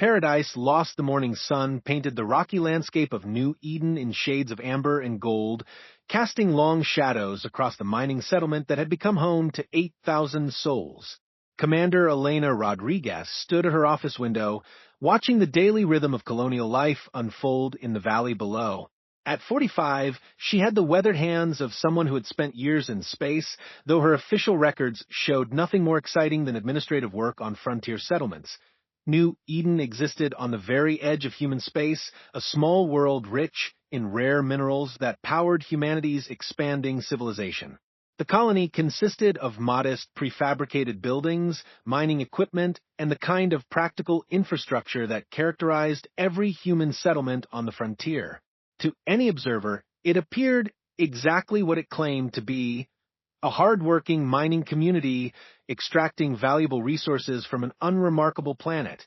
Paradise lost the morning sun, painted the rocky landscape of New Eden in shades of amber and gold, casting long shadows across the mining settlement that had become home to 8,000 souls. Commander Elena Rodriguez stood at her office window, watching the daily rhythm of colonial life unfold in the valley below. At 45, she had the weathered hands of someone who had spent years in space, though her official records showed nothing more exciting than administrative work on frontier settlements. New Eden existed on the very edge of human space, a small world rich in rare minerals that powered humanity's expanding civilization. The colony consisted of modest prefabricated buildings, mining equipment, and the kind of practical infrastructure that characterized every human settlement on the frontier. To any observer, it appeared exactly what it claimed to be: a hard-working mining community extracting valuable resources from an unremarkable planet.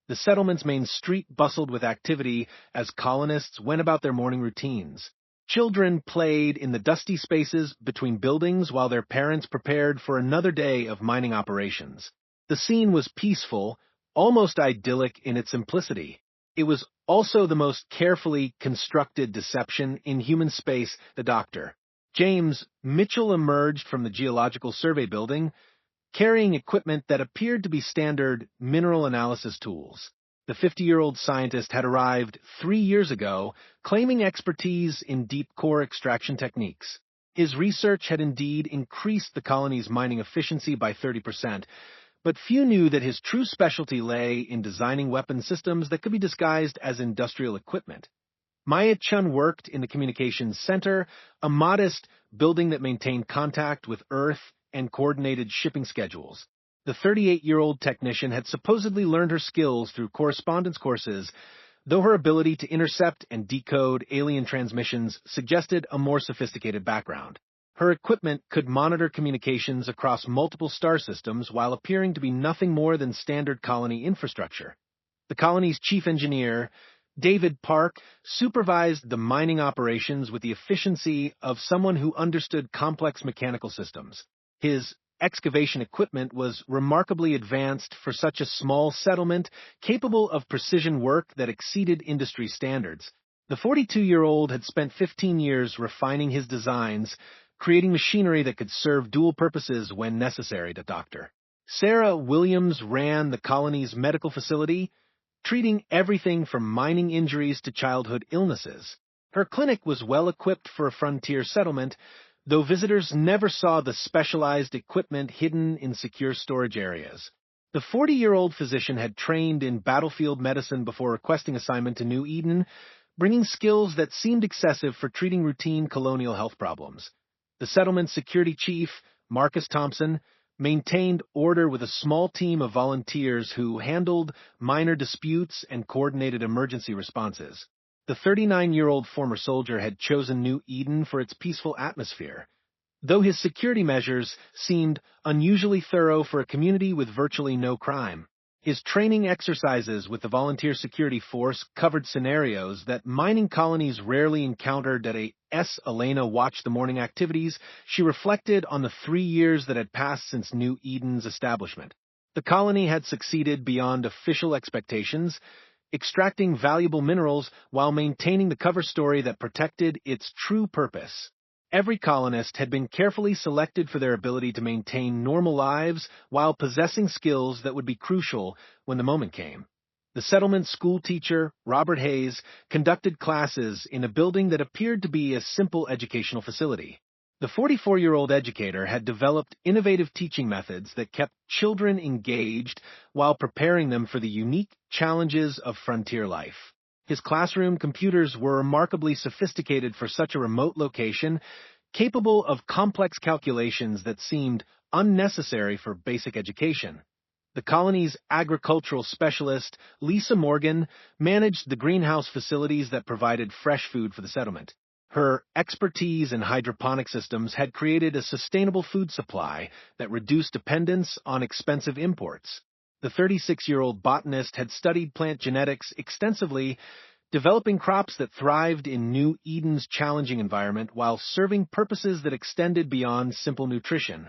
The settlement's main street bustled with activity as colonists went about their morning routines. Children played in the dusty spaces between buildings while their parents prepared for another day of mining operations. The scene was peaceful, almost idyllic in its simplicity. It was also the most carefully constructed deception in human space. The Dr. James Mitchell emerged from the Geological Survey building, carrying equipment that appeared to be standard mineral analysis tools. The 50-year-old scientist had arrived 3 years ago, claiming expertise in deep core extraction techniques. His research had indeed increased the colony's mining efficiency by 30%, but few knew that his true specialty lay in designing weapon systems that could be disguised as industrial equipment. Maya Chun worked in the Communications Center, a modest building that maintained contact with Earth and coordinated shipping schedules. The 38-year-old technician had supposedly learned her skills through correspondence courses, though her ability to intercept and decode alien transmissions suggested a more sophisticated background. Her equipment could monitor communications across multiple star systems while appearing to be nothing more than standard colony infrastructure. The colony's chief engineer, David Park, supervised the mining operations with the efficiency of someone who understood complex mechanical systems. His excavation equipment was remarkably advanced for such a small settlement, capable of precision work that exceeded industry standards. The 42-year-old had spent 15 years refining his designs, creating machinery that could serve dual purposes when necessary. To Dr. Sarah Williams ran the colony's medical facility, treating everything from mining injuries to childhood illnesses. Her clinic was well equipped for a frontier settlement, though visitors never saw the specialized equipment hidden in secure storage areas. The 40-year-old physician had trained in battlefield medicine before requesting assignment to New Eden, bringing skills that seemed excessive for treating routine colonial health problems. The settlement's security chief, Marcus Thompson, maintained order with a small team of volunteers who handled minor disputes and coordinated emergency responses. The 39-year-old former soldier had chosen New Eden for its peaceful atmosphere, though his security measures seemed unusually thorough for a community with virtually no crime. His training exercises with the volunteer security force covered scenarios that mining colonies rarely encountered. Elena watched the morning activities. She reflected on the 3 years that had passed since New Eden's establishment. The colony had succeeded beyond official expectations, extracting valuable minerals while maintaining the cover story that protected its true purpose. Every colonist had been carefully selected for their ability to maintain normal lives while possessing skills that would be crucial when the moment came. The settlement school teacher, Robert Hayes, conducted classes in a building that appeared to be a simple educational facility. The 44-year-old educator had developed innovative teaching methods that kept children engaged while preparing them for the unique challenges of frontier life. His classroom computers were remarkably sophisticated for such a remote location, capable of complex calculations that seemed unnecessary for basic education. The colony's agricultural specialist, Lisa Morgan, managed the greenhouse facilities that provided fresh food for the settlement. Her expertise in hydroponic systems had created a sustainable food supply that reduced dependence on expensive imports. The 36-year-old botanist had studied plant genetics extensively, developing crops that thrived in New Eden's challenging environment while serving purposes that extended beyond simple nutrition.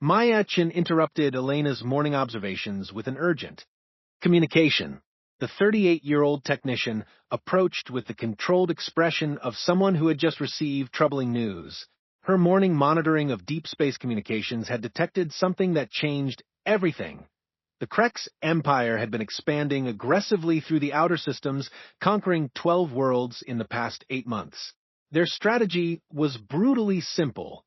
Maya Chin interrupted Elena's morning observations with an urgent communication. The 38-year-old technician approached with the controlled expression of someone who had just received troubling news. Her morning monitoring of deep space communications had detected something that changed everything. The Krex Empire had been expanding aggressively through the outer systems, conquering 12 worlds in the past 8 months. Their strategy was brutally simple.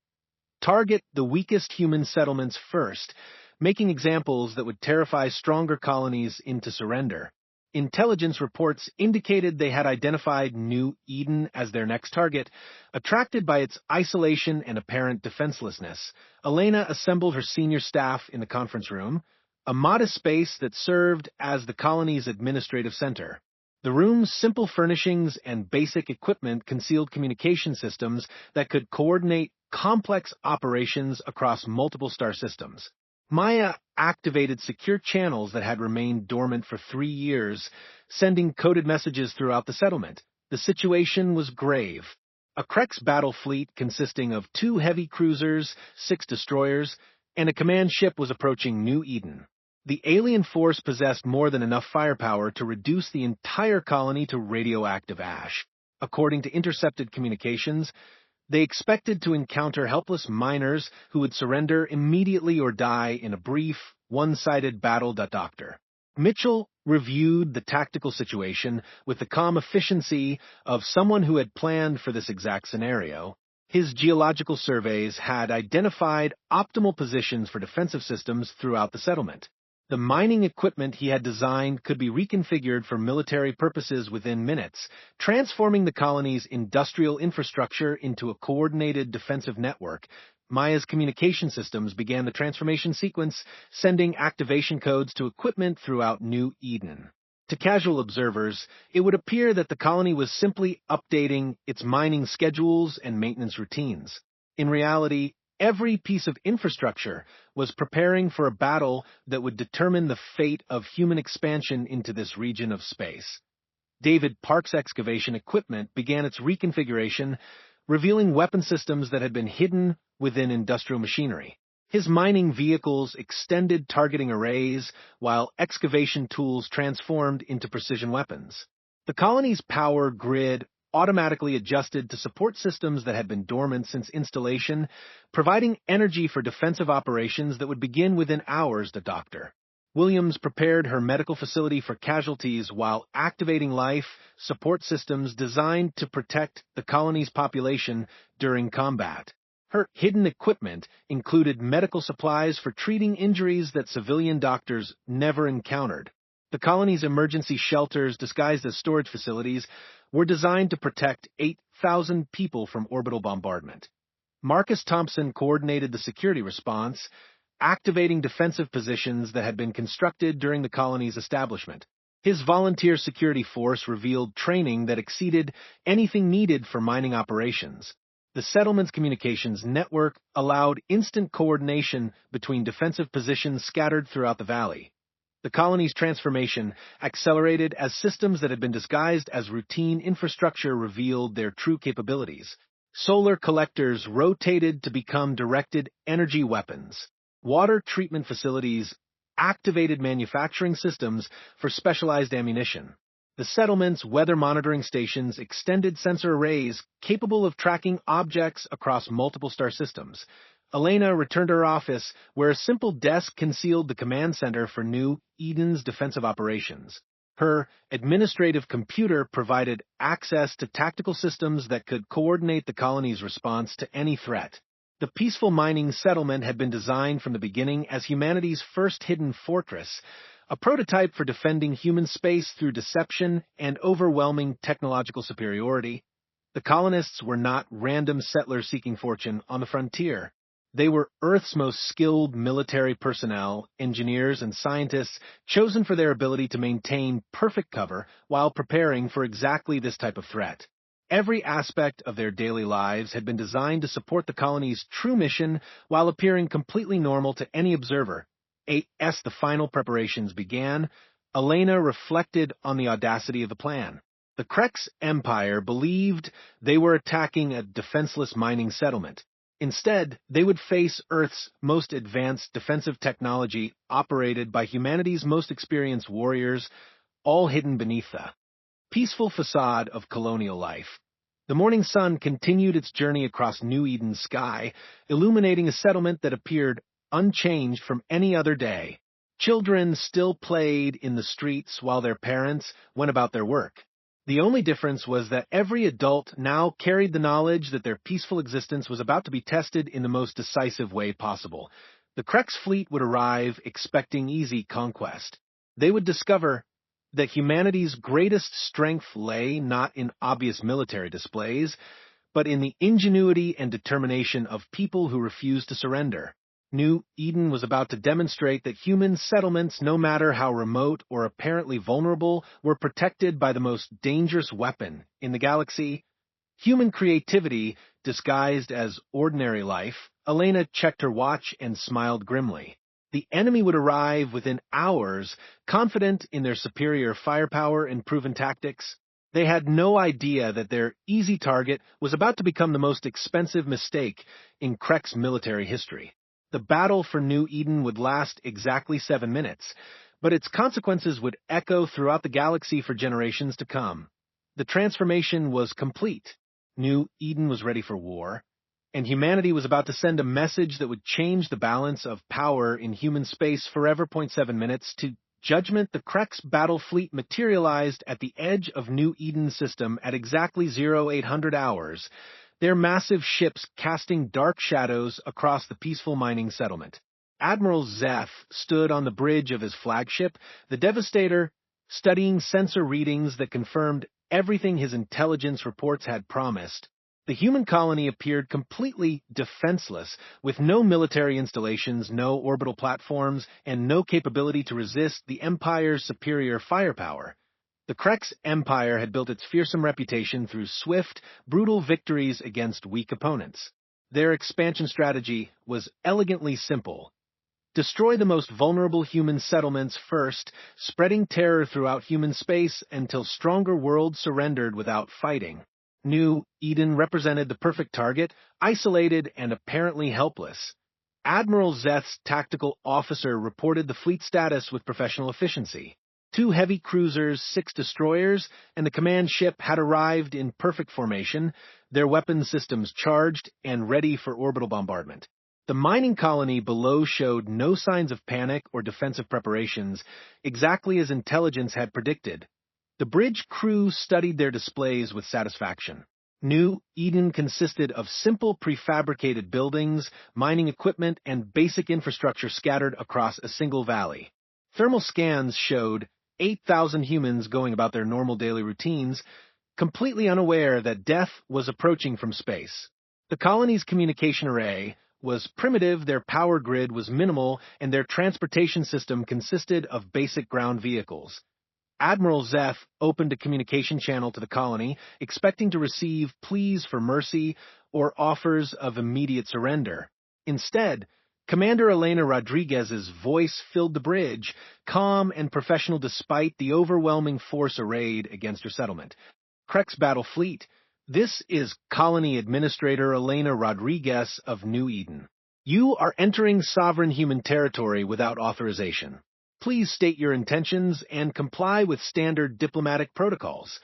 Target the weakest human settlements first, making examples that would terrify stronger colonies into surrender. Intelligence reports indicated they had identified New Eden as their next target. Attracted by its isolation and apparent defenselessness, Elena assembled her senior staff in the conference room, a modest space that served as the colony's administrative center. The room's simple furnishings and basic equipment concealed communication systems that could coordinate complex operations across multiple star systems. Maya activated secure channels that had remained dormant for 3 years, sending coded messages throughout the settlement. The situation was grave. A Krex battle fleet consisting of 2 heavy cruisers, 6 destroyers, and a command ship was approaching New Eden. The alien force possessed more than enough firepower to reduce the entire colony to radioactive ash. According to intercepted communications, they expected to encounter helpless miners who would surrender immediately or die in a brief, one-sided battle. Dr. Mitchell reviewed the tactical situation with the calm efficiency of someone who had planned for this exact scenario. His geological surveys had identified optimal positions for defensive systems throughout the settlement. The mining equipment he had designed could be reconfigured for military purposes within minutes, transforming the colony's industrial infrastructure into a coordinated defensive network. Maya's communication systems began the transformation sequence, sending activation codes to equipment throughout New Eden. To casual observers, it would appear that the colony was simply updating its mining schedules and maintenance routines. In reality, every piece of infrastructure was preparing for a battle that would determine the fate of human expansion into this region of space. David Park's excavation equipment began its reconfiguration, revealing weapon systems that had been hidden within industrial machinery. His mining vehicles extended targeting arrays, while excavation tools transformed into precision weapons. The colony's power grid automatically adjusted to support systems that had been dormant since installation, providing energy for defensive operations that would begin within hours. Dr. Williams prepared her medical facility for casualties while activating life support systems designed to protect the colony's population during combat. Her hidden equipment included medical supplies for treating injuries that civilian doctors never encountered. The colony's emergency shelters, disguised as storage facilities, were designed to protect 8,000 people from orbital bombardment. Marcus Thompson coordinated the security response, activating defensive positions that had been constructed during the colony's establishment. His volunteer security force revealed training that exceeded anything needed for mining operations. The settlement's communications network allowed instant coordination between defensive positions scattered throughout the valley. The colony's transformation accelerated as systems that had been disguised as routine infrastructure revealed their true capabilities. Solar collectors rotated to become directed energy weapons. Water treatment facilities activated manufacturing systems for specialized ammunition. The settlement's weather monitoring stations extended sensor arrays capable of tracking objects across multiple star systems. Elena returned to her office, where a simple desk concealed the command center for New Eden's defensive operations. Her administrative computer provided access to tactical systems that could coordinate the colony's response to any threat. The peaceful mining settlement had been designed from the beginning as humanity's first hidden fortress, a prototype for defending human space through deception and overwhelming technological superiority. The colonists were not random settlers seeking fortune on the frontier. They were Earth's most skilled military personnel, engineers, and scientists chosen for their ability to maintain perfect cover while preparing for exactly this type of threat. Every aspect of their daily lives had been designed to support the colony's true mission while appearing completely normal to any observer. As the final preparations began, Elena reflected on the audacity of the plan. The Krex Empire believed they were attacking a defenseless mining settlement. Instead, they would face Earth's most advanced defensive technology operated by humanity's most experienced warriors, all hidden beneath the peaceful facade of colonial life. The morning sun continued its journey across New Eden's sky, illuminating a settlement that appeared unchanged from any other day. Children still played in the streets while their parents went about their work. The only difference was that every adult now carried the knowledge that their peaceful existence was about to be tested in the most decisive way possible. The Krex fleet would arrive expecting easy conquest. They would discover that humanity's greatest strength lay not in obvious military displays, but in the ingenuity and determination of people who refused to surrender. New Eden was about to demonstrate that human settlements, no matter how remote or apparently vulnerable, were protected by the most dangerous weapon in the galaxy: human creativity disguised as ordinary life. Elena checked her watch and smiled grimly. The enemy would arrive within hours, confident in their superior firepower and proven tactics. They had no idea that their easy target was about to become the most expensive mistake in Krex military history. The battle for New Eden would last exactly 7 minutes, but its consequences would echo throughout the galaxy for generations to come. The transformation was complete. New Eden was ready for war, and humanity was about to send a message that would change the balance of power in human space forever. 7 minutes to judgment. The Krex battle fleet materialized at the edge of New Eden system at exactly 0800 hours, their massive ships casting dark shadows across the peaceful mining settlement. Admiral Zeth stood on the bridge of his flagship, the Devastator, studying sensor readings that confirmed everything his intelligence reports had promised. The human colony appeared completely defenseless, with no military installations, no orbital platforms, and no capability to resist the Empire's superior firepower. The Krex Empire had built its fearsome reputation through swift, brutal victories against weak opponents. Their expansion strategy was elegantly simple: destroy the most vulnerable human settlements first, spreading terror throughout human space until stronger worlds surrendered without fighting. New Eden represented the perfect target, isolated and apparently helpless. Admiral Zeth's tactical officer reported the fleet status with professional efficiency. 2 heavy cruisers, 6 destroyers, and the command ship had arrived in perfect formation, their weapon systems charged and ready for orbital bombardment. The mining colony below showed no signs of panic or defensive preparations, exactly as intelligence had predicted. The bridge crew studied their displays with satisfaction. New Eden consisted of simple prefabricated buildings, mining equipment, and basic infrastructure scattered across a single valley. Thermal scans showed 8,000 humans going about their normal daily routines, completely unaware that death was approaching from space. The colony's communication array was primitive, their power grid was minimal, and their transportation system consisted of basic ground vehicles. Admiral Zeth opened a communication channel to the colony, expecting to receive pleas for mercy or offers of immediate surrender. Instead, Commander Elena Rodriguez's voice filled the bridge, calm and professional despite the overwhelming force arrayed against her settlement. Krex Battle Fleet, this is Colony Administrator Elena Rodriguez of New Eden. You are entering sovereign human territory without authorization. Please state your intentions and comply with standard diplomatic protocols.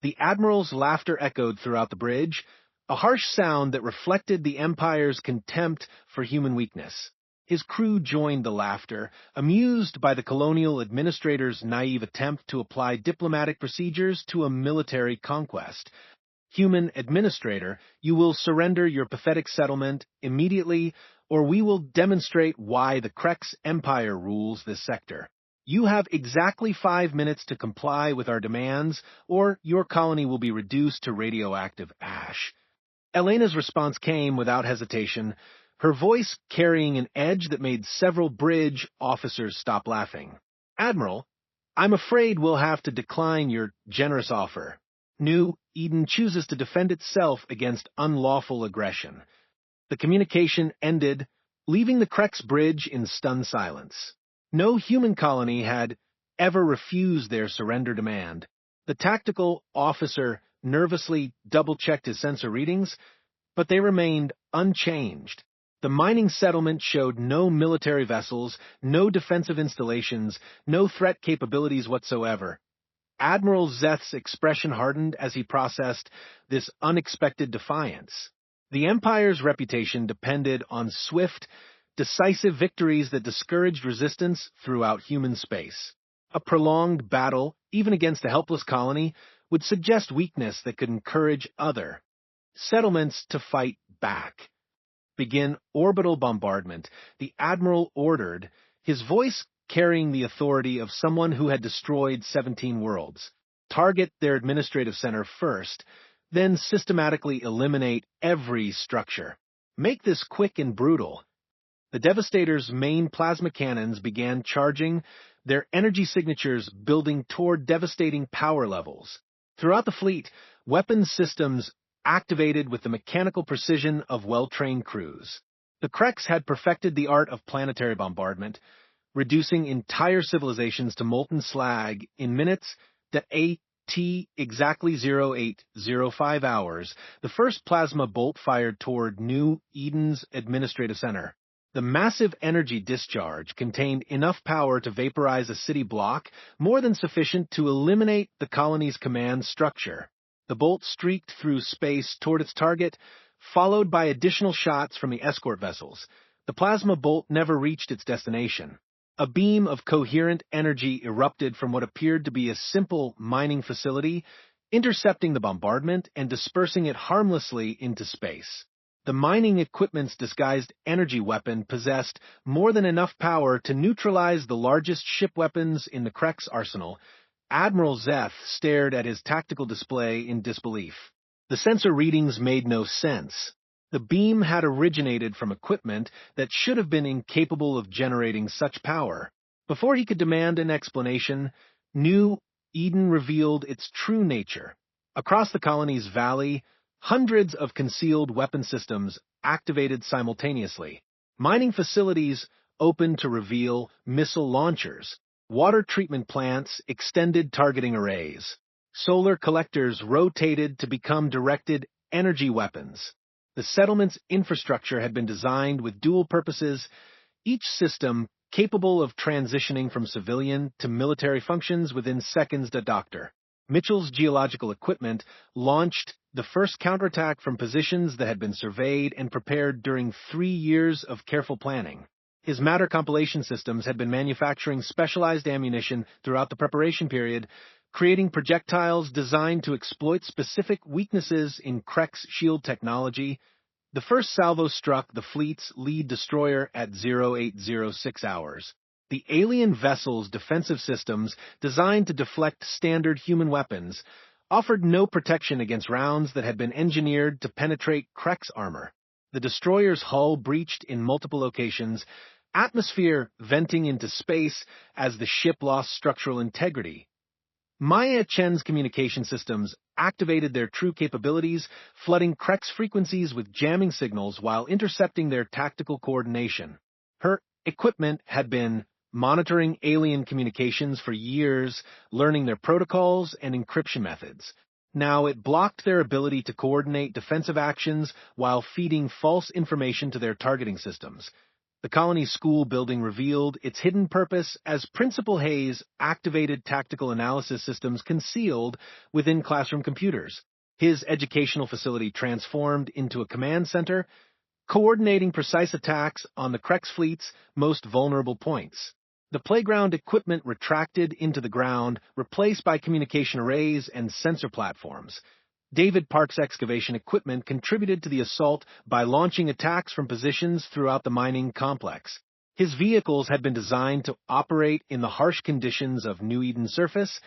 The Admiral's laughter echoed throughout the bridge, a harsh sound that reflected the Empire's contempt for human weakness. His crew joined the laughter, amused by the Colonial Administrator's naive attempt to apply diplomatic procedures to a military conquest. Human Administrator, you will surrender your pathetic settlement immediately, or we will demonstrate why the Krex Empire rules this sector. You have exactly 5 minutes to comply with our demands, or your colony will be reduced to radioactive ash. Elena's response came without hesitation, her voice carrying an edge that made several bridge officers stop laughing. Admiral, I'm afraid we'll have to decline your generous offer. New Eden chooses to defend itself against unlawful aggression. The communication ended, leaving the Krex bridge in stunned silence. No human colony had ever refused their surrender demand. The tactical officer nervously double-checked his sensor readings, but they remained unchanged. The mining settlement showed no military vessels, no defensive installations, no threat capabilities whatsoever. Admiral Zeth's expression hardened as he processed this unexpected defiance. The Empire's reputation depended on swift, decisive victories that discouraged resistance throughout human space. A prolonged battle, even against a helpless colony, would suggest weakness that could encourage other settlements to fight back. Begin orbital bombardment, the Admiral ordered, his voice carrying the authority of someone who had destroyed 17 worlds. Target their administrative center first, then systematically eliminate every structure. Make this quick and brutal. The Devastator's main plasma cannons began charging, their energy signatures building toward devastating power levels. Throughout the fleet, weapons systems activated with the mechanical precision of well-trained crews. The Krex had perfected the art of planetary bombardment, reducing entire civilizations to molten slag in minutes to exactly 0805 hours. The first plasma bolt fired toward New Eden's administrative center. The massive energy discharge contained enough power to vaporize a city block, more than sufficient to eliminate the colony's command structure. The bolt streaked through space toward its target, followed by additional shots from the escort vessels. The plasma bolt never reached its destination. A beam of coherent energy erupted from what appeared to be a simple mining facility, intercepting the bombardment and dispersing it harmlessly into space. The mining equipment's disguised energy weapon possessed more than enough power to neutralize the largest ship weapons in the Krex arsenal. Admiral Zeth stared at his tactical display in disbelief. The sensor readings made no sense. The beam had originated from equipment that should have been incapable of generating such power. Before he could demand an explanation, New Eden revealed its true nature. Across the colony's valley, hundreds of concealed weapon systems activated simultaneously. Mining facilities opened to reveal missile launchers. Water treatment plants extended targeting arrays. Solar collectors rotated to become directed energy weapons. The settlement's infrastructure had been designed with dual purposes, each system capable of transitioning from civilian to military functions within seconds to Dr. Mitchell's geological equipment launched the first counterattack from positions that had been surveyed and prepared during 3 years of careful planning. His matter compilation systems had been manufacturing specialized ammunition throughout the preparation period, creating projectiles designed to exploit specific weaknesses in Krex shield technology. The first salvo struck the fleet's lead destroyer at 0806 hours. The alien vessel's defensive systems, designed to deflect standard human weapons, offered no protection against rounds that had been engineered to penetrate Krex armor. The destroyer's hull breached in multiple locations, atmosphere venting into space as the ship lost structural integrity. Maya Chen's communication systems activated their true capabilities, flooding Krex frequencies with jamming signals while intercepting their tactical coordination. Her equipment had been monitoring alien communications for years, learning their protocols and encryption methods. Now it blocked their ability to coordinate defensive actions while feeding false information to their targeting systems. The colony's school building revealed its hidden purpose as Principal Hayes activated tactical analysis systems concealed within classroom computers. His educational facility transformed into a command center, coordinating precise attacks on the Krex fleet's most vulnerable points. The playground equipment retracted into the ground, replaced by communication arrays and sensor platforms. David Park's excavation equipment contributed to the assault by launching attacks from positions throughout the mining complex. His vehicles had been designed to operate in the harsh conditions of New Eden surface,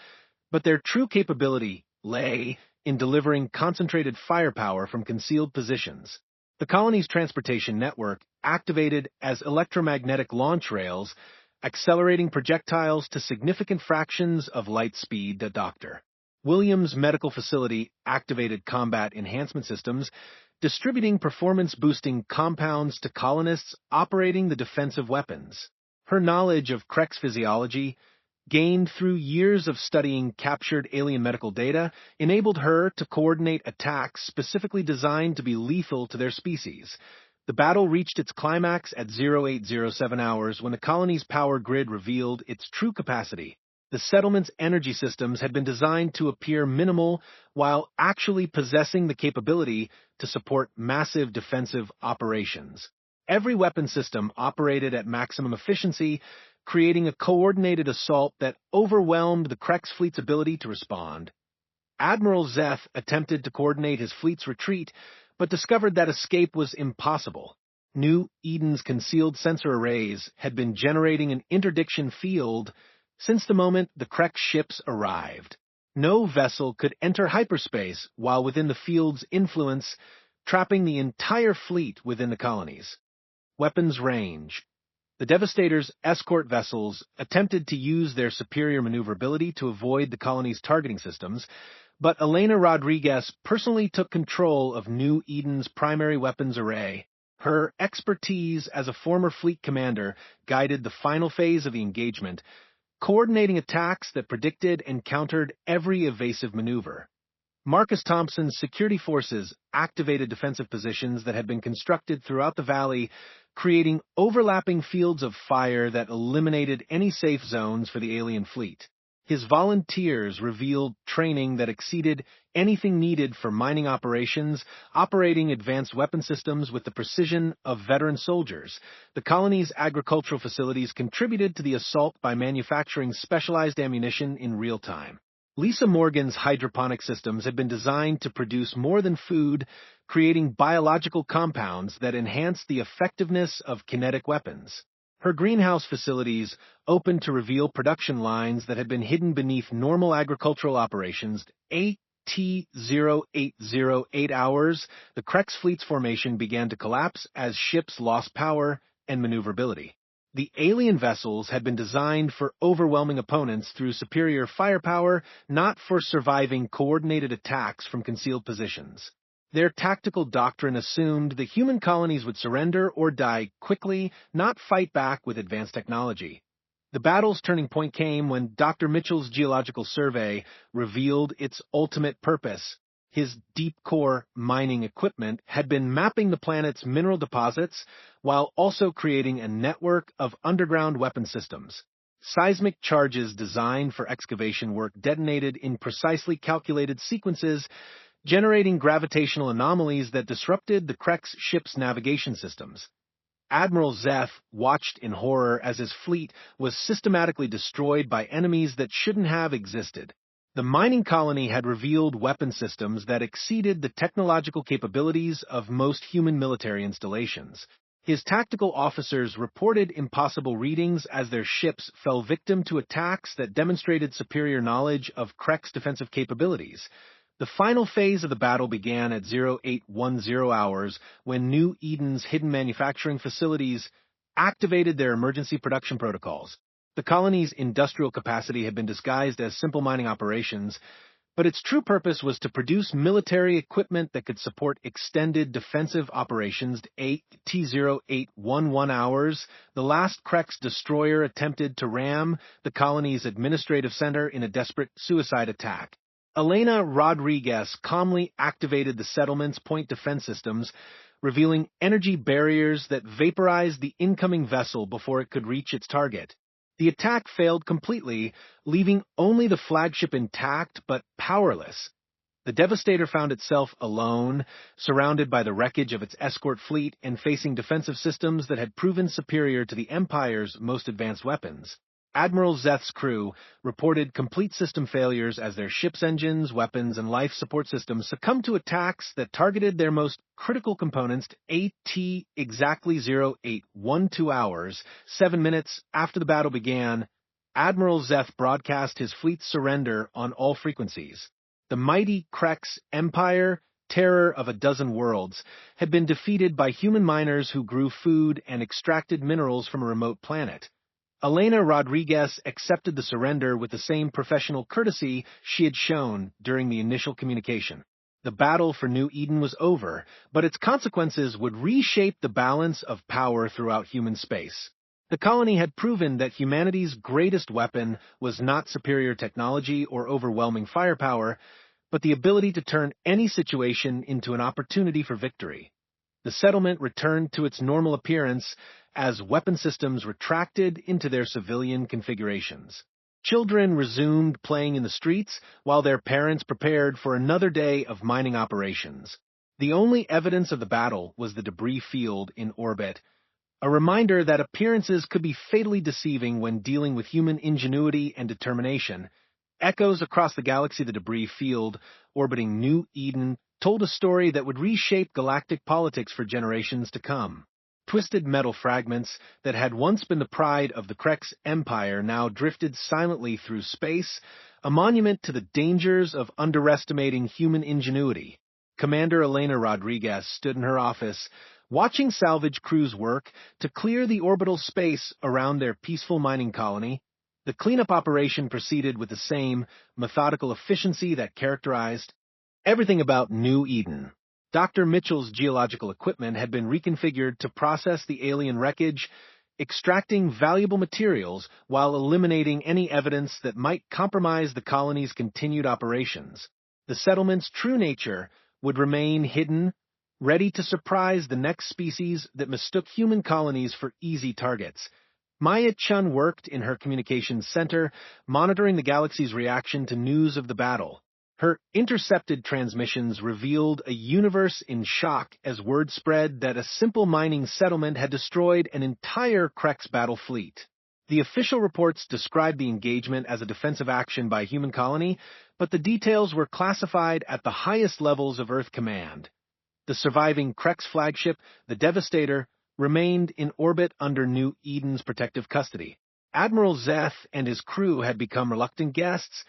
but their true capability lay in delivering concentrated firepower from concealed positions. The colony's transportation network activated as electromagnetic launch rails, accelerating projectiles to significant fractions of light speed to Dr. Williams' medical facility activated combat enhancement systems, distributing performance-boosting compounds to colonists operating the defensive weapons. Her knowledge of Krex physiology, gained through years of studying captured alien medical data, enabled her to coordinate attacks specifically designed to be lethal to their species. The battle reached its climax at 0807 hours when the colony's power grid revealed its true capacity. The settlement's energy systems had been designed to appear minimal while actually possessing the capability to support massive defensive operations. Every weapon system operated at maximum efficiency, creating a coordinated assault that overwhelmed the Krex fleet's ability to respond. Admiral Zeth attempted to coordinate his fleet's retreat, but discovered that escape was impossible. New Eden's concealed sensor arrays had been generating an interdiction field since the moment the Krex ships arrived. No vessel could enter hyperspace while within the field's influence, trapping the entire fleet within the colonies. Weapons range. The Devastator's escort vessels attempted to use their superior maneuverability to avoid the colony's targeting systems, but Elena Rodriguez personally took control of New Eden's primary weapons array. Her expertise as a former fleet commander guided the final phase of the engagement, coordinating attacks that predicted and countered every evasive maneuver. Marcus Thompson's security forces activated defensive positions that had been constructed throughout the valley, creating overlapping fields of fire that eliminated any safe zones for the alien fleet. His volunteers revealed training that exceeded anything needed for mining operations, operating advanced weapon systems with the precision of veteran soldiers. The colony's agricultural facilities contributed to the assault by manufacturing specialized ammunition in real time. Lisa Morgan's hydroponic systems had been designed to produce more than food, creating biological compounds that enhanced the effectiveness of kinetic weapons. Her greenhouse facilities opened to reveal production lines that had been hidden beneath normal agricultural operations. T-0808 hours, the Krex fleet's formation began to collapse as ships lost power and maneuverability. The alien vessels had been designed for overwhelming opponents through superior firepower, not for surviving coordinated attacks from concealed positions. Their tactical doctrine assumed the human colonies would surrender or die quickly, not fight back with advanced technology. The battle's turning point came when Dr. Mitchell's geological survey revealed its ultimate purpose. His deep-core mining equipment had been mapping the planet's mineral deposits while also creating a network of underground weapon systems. Seismic charges designed for excavation work detonated in precisely calculated sequences, generating gravitational anomalies that disrupted the Krex ship's navigation systems. Admiral Zeth watched in horror as his fleet was systematically destroyed by enemies that shouldn't have existed. The mining colony had revealed weapon systems that exceeded the technological capabilities of most human military installations. His tactical officers reported impossible readings as their ships fell victim to attacks that demonstrated superior knowledge of Krex defensive capabilities. The final phase of the battle began at 0810 hours when New Eden's hidden manufacturing facilities activated their emergency production protocols. The colony's industrial capacity had been disguised as simple mining operations, but its true purpose was to produce military equipment that could support extended defensive operations. T-0811 hours, the last Krex destroyer attempted to ram the colony's administrative center in a desperate suicide attack. Elena Rodriguez calmly activated the settlement's point defense systems, revealing energy barriers that vaporized the incoming vessel before it could reach its target. The attack failed completely, leaving only the flagship intact but powerless. The Devastator found itself alone, surrounded by the wreckage of its escort fleet and facing defensive systems that had proven superior to the Empire's most advanced weapons. Admiral Zeth's crew reported complete system failures as their ship's engines, weapons, and life support systems succumbed to attacks that targeted their most critical components. Exactly 0812 hours, 7 minutes after the battle began, Admiral Zeth broadcast his fleet's surrender on all frequencies. The mighty Krex Empire, terror of a dozen worlds, had been defeated by human miners who grew food and extracted minerals from a remote planet. Elena Rodriguez accepted the surrender with the same professional courtesy she had shown during the initial communication. The battle for New Eden was over, but its consequences would reshape the balance of power throughout human space. The colony had proven that humanity's greatest weapon was not superior technology or overwhelming firepower, but the ability to turn any situation into an opportunity for victory. The settlement returned to its normal appearance as weapon systems retracted into their civilian configurations. Children resumed playing in the streets while their parents prepared for another day of mining operations. The only evidence of the battle was the debris field in orbit, a reminder that appearances could be fatally deceiving when dealing with human ingenuity and determination. Echoes across the galaxy, the debris field orbiting New Eden told a story that would reshape galactic politics for generations to come. Twisted metal fragments that had once been the pride of the Krex Empire now drifted silently through space, a monument to the dangers of underestimating human ingenuity. Commander Elena Rodriguez stood in her office, watching salvage crews work to clear the orbital space around their peaceful mining colony. The cleanup operation proceeded with the same methodical efficiency that characterized everything about New Eden. Dr. Mitchell's geological equipment had been reconfigured to process the alien wreckage, extracting valuable materials while eliminating any evidence that might compromise the colony's continued operations. The settlement's true nature would remain hidden, ready to surprise the next species that mistook human colonies for easy targets. Maya Chun worked in her communications center, monitoring the galaxy's reaction to news of the battle. Her intercepted transmissions revealed a universe in shock as word spread that a simple mining settlement had destroyed an entire Krex battle fleet. The official reports described the engagement as a defensive action by a human colony, but the details were classified at the highest levels of Earth Command. The surviving Krex flagship, the Devastator, remained in orbit under New Eden's protective custody. Admiral Zeth and his crew had become reluctant guests,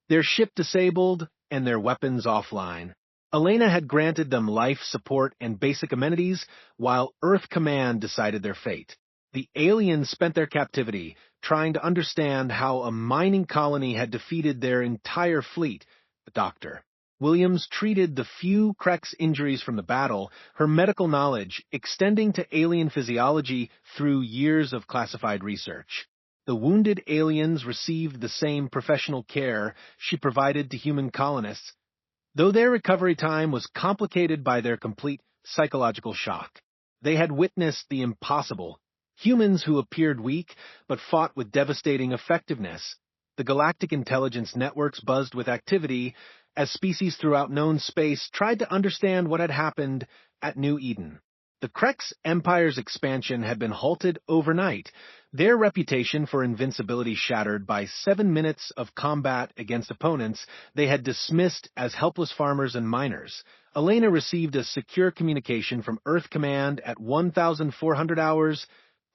their ship disabled and their weapons offline. Elena had granted them life support and basic amenities, while Earth Command decided their fate. The aliens spent their captivity trying to understand how a mining colony had defeated their entire fleet. The Doctor Williams treated the few Krex injuries from the battle, her medical knowledge extending to alien physiology through years of classified research. The wounded aliens received the same professional care she provided to human colonists, though their recovery time was complicated by their complete psychological shock. They had witnessed the impossible, humans who appeared weak but fought with devastating effectiveness. The galactic intelligence networks buzzed with activity as species throughout known space tried to understand what had happened at New Eden. The Krex Empire's expansion had been halted overnight, their reputation for invincibility shattered by 7 minutes of combat against opponents they had dismissed as helpless farmers and miners. Elena received a secure communication from Earth Command at 1,400 hours,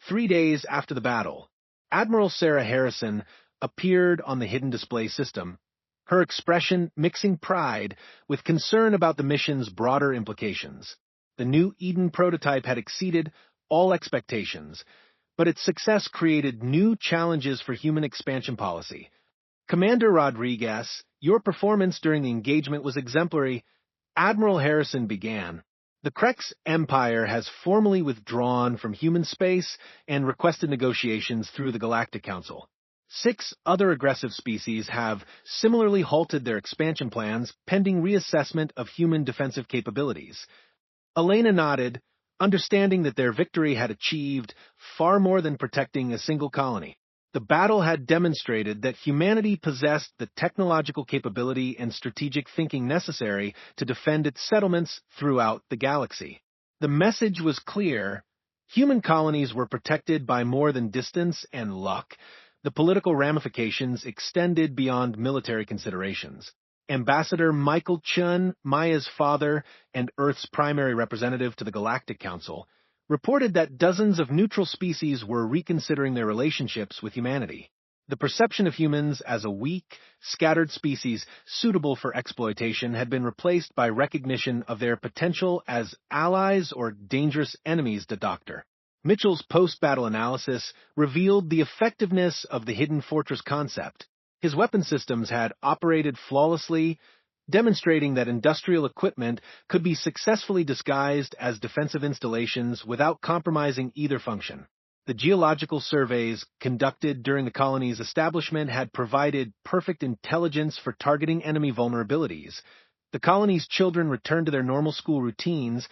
3 days after the battle. Admiral Sarah Harrison appeared on the hidden display system, her expression mixing pride with concern about the mission's broader implications. The New Eden prototype had exceeded all expectations, but its success created new challenges for human expansion policy. Commander Rodriguez, your performance during the engagement was exemplary. Admiral Harrison began. The Krex Empire has formally withdrawn from human space and requested negotiations through the Galactic Council. 6 other aggressive species have similarly halted their expansion plans pending reassessment of human defensive capabilities. Elena nodded, understanding that their victory had achieved far more than protecting a single colony. The battle had demonstrated that humanity possessed the technological capability and strategic thinking necessary to defend its settlements throughout the galaxy. The message was clear. Human colonies were protected by more than distance and luck. The political ramifications extended beyond military considerations. Ambassador Michael Chun, Maya's father and Earth's primary representative to the Galactic Council, reported that dozens of neutral species were reconsidering their relationships with humanity. The perception of humans as a weak, scattered species suitable for exploitation had been replaced by recognition of their potential as allies or dangerous enemies to Dr. Mitchell's post-battle analysis revealed the effectiveness of the hidden fortress concept. His weapon systems had operated flawlessly, demonstrating that industrial equipment could be successfully disguised as defensive installations without compromising either function. The geological surveys conducted during the colony's establishment had provided perfect intelligence for targeting enemy vulnerabilities. The colony's children returned to their normal school routines,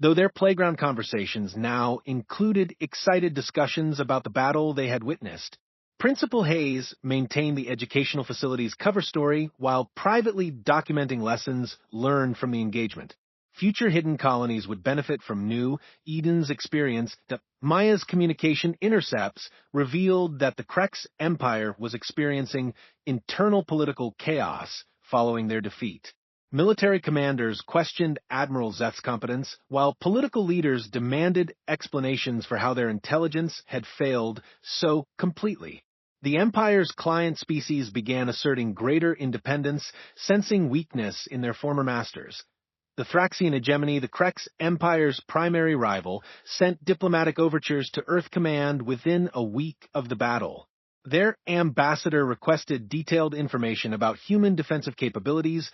though their playground conversations now included excited discussions about the battle they had witnessed. Principal Hayes maintained the educational facility's cover story while privately documenting lessons learned from the engagement. Future hidden colonies would benefit from new Eden's experience that Maya's communication intercepts revealed that the Krex Empire was experiencing internal political chaos following their defeat. Military commanders questioned Admiral Zeth's competence, while political leaders demanded explanations for how their intelligence had failed so completely. The Empire's client species began asserting greater independence, sensing weakness in their former masters. The Thraxian hegemony, the Krex Empire's primary rival, sent diplomatic overtures to Earth Command within a week of the battle. Their ambassador requested detailed information about human defensive capabilities,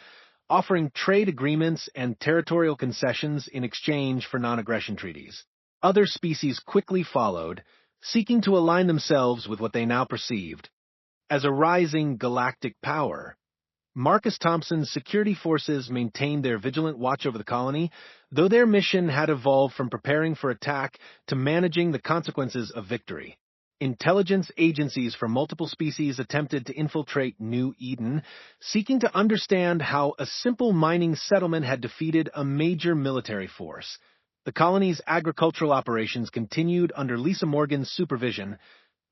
offering trade agreements and territorial concessions in exchange for non-aggression treaties. Other species quickly followed, seeking to align themselves with what they now perceived as a rising galactic power. Marcus Thompson's security forces maintained their vigilant watch over the colony, though their mission had evolved from preparing for attack to managing the consequences of victory. Intelligence agencies from multiple species attempted to infiltrate New Eden, seeking to understand how a simple mining settlement had defeated a major military force. The colony's agricultural operations continued under Lisa Morgan's supervision,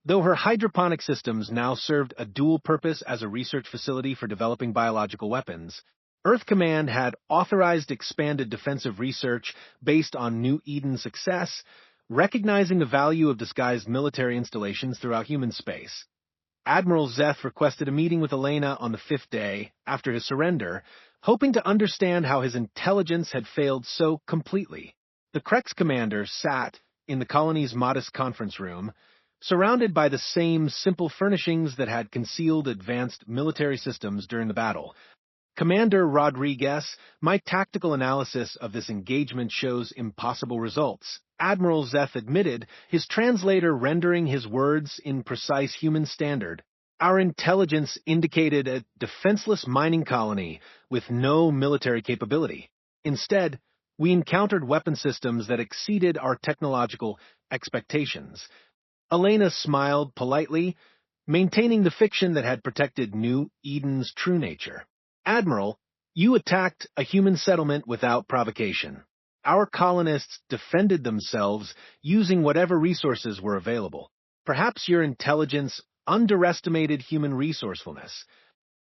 though her hydroponic systems now served a dual purpose as a research facility for developing biological weapons. Earth Command had authorized expanded defensive research based on New Eden's success, recognizing the value of disguised military installations throughout human space. Admiral Zeth requested a meeting with Elena on the 5th day after his surrender, hoping to understand how his intelligence had failed so completely. The Krex commander sat in the colony's modest conference room, surrounded by the same simple furnishings that had concealed advanced military systems during the battle. Commander Rodriguez, my tactical analysis of this engagement shows impossible results. Admiral Zeth admitted, his translator rendering his words in precise human standard. Our intelligence indicated a defenseless mining colony with no military capability. Instead, we encountered weapon systems that exceeded our technological expectations. Elena smiled politely, maintaining the fiction that had protected New Eden's true nature. Admiral, you attacked a human settlement without provocation. Our colonists defended themselves using whatever resources were available. Perhaps your intelligence underestimated human resourcefulness.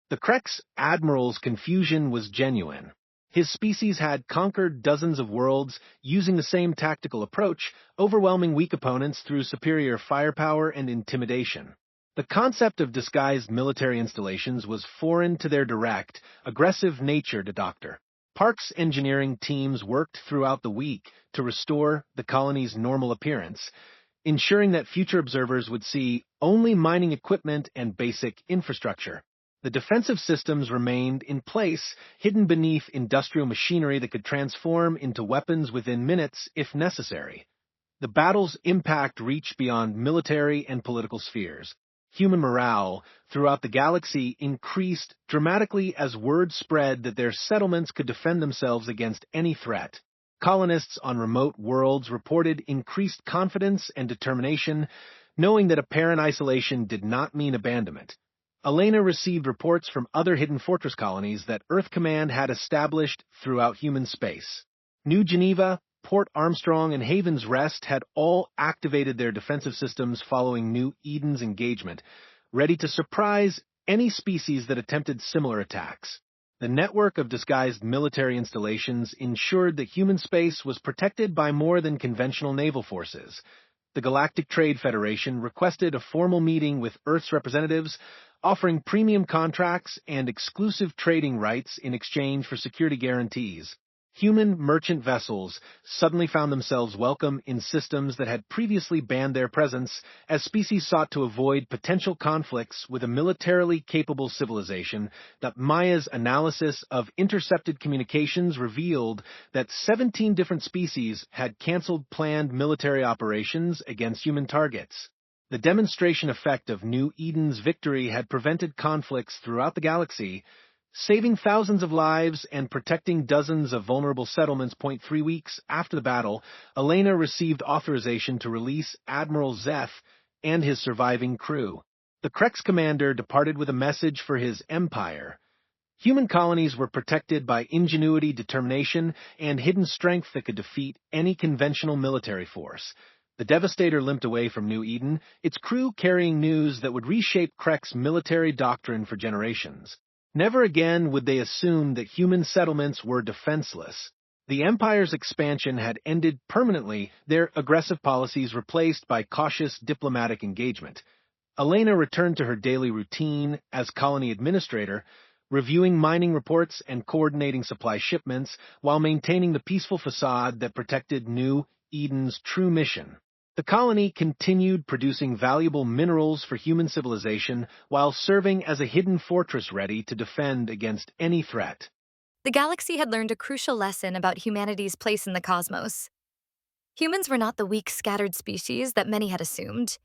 The Krex Admiral's confusion was genuine. His species had conquered dozens of worlds using the same tactical approach, overwhelming weak opponents through superior firepower and intimidation. The concept of disguised military installations was foreign to their direct, aggressive nature to Dr. Park's engineering teams worked throughout the week to restore the colony's normal appearance, ensuring that future observers would see only mining equipment and basic infrastructure. The defensive systems remained in place, hidden beneath industrial machinery that could transform into weapons within minutes if necessary. The battle's impact reached beyond military and political spheres. Human morale throughout the galaxy increased dramatically as word spread that their settlements could defend themselves against any threat. Colonists on remote worlds reported increased confidence and determination, knowing that apparent isolation did not mean abandonment. Elena received reports from other hidden fortress colonies that Earth Command had established throughout human space. New Geneva, Port Armstrong, and Haven's Rest had all activated their defensive systems following New Eden's engagement, ready to surprise any species that attempted similar attacks. The network of disguised military installations ensured that human space was protected by more than conventional naval forces. The Galactic Trade Federation requested a formal meeting with Earth's representatives, offering premium contracts and exclusive trading rights in exchange for security guarantees. Human merchant vessels suddenly found themselves welcome in systems that had previously banned their presence, as species sought to avoid potential conflicts with a militarily capable civilization. That Maya's analysis of intercepted communications revealed that 17 different species had canceled planned military operations against human targets. The demonstration effect of New Eden's victory had prevented conflicts throughout the galaxy, saving thousands of lives and protecting dozens of vulnerable settlements. 3 weeks after the battle, Elena received authorization to release Admiral Zeth and his surviving crew. The Krex commander departed with a message for his empire. Human colonies were protected by ingenuity, determination, and hidden strength that could defeat any conventional military force. The Devastator limped away from New Eden, its crew carrying news that would reshape Krek's military doctrine for generations. Never again would they assume that human settlements were defenseless. The Empire's expansion had ended permanently, their aggressive policies replaced by cautious diplomatic engagement. Elena returned to her daily routine as colony administrator, reviewing mining reports and coordinating supply shipments while maintaining the peaceful facade that protected New Eden's true mission. The colony continued producing valuable minerals for human civilization while serving as a hidden fortress ready to defend against any threat. The galaxy had learned a crucial lesson about humanity's place in the cosmos. Humans were not the weak, scattered species that many had assumed.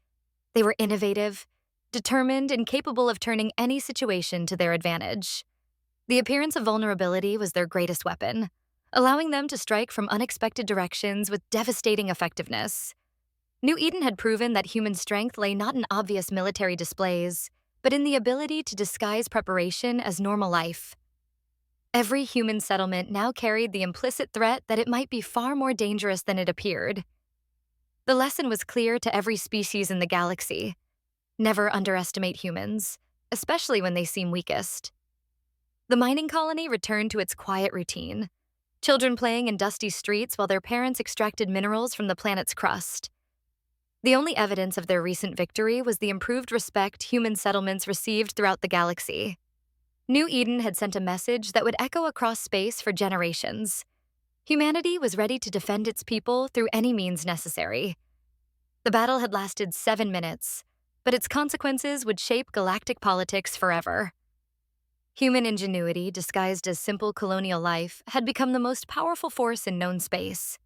They were innovative, determined, and capable of turning any situation to their advantage. The appearance of vulnerability was their greatest weapon, allowing them to strike from unexpected directions with devastating effectiveness. New Eden had proven that human strength lay not in obvious military displays, but in the ability to disguise preparation as normal life. Every human settlement now carried the implicit threat that it might be far more dangerous than it appeared. The lesson was clear to every species in the galaxy. Never underestimate humans, especially when they seem weakest. The mining colony returned to its quiet routine, children playing in dusty streets while their parents extracted minerals from the planet's crust. The only evidence of their recent victory was the improved respect human settlements received throughout the galaxy. New Eden had sent a message that would echo across space for generations. Humanity was ready to defend its people through any means necessary. The battle had lasted 7 minutes, but its consequences would shape galactic politics forever. Human ingenuity, disguised as simple colonial life, had become the most powerful force in known space.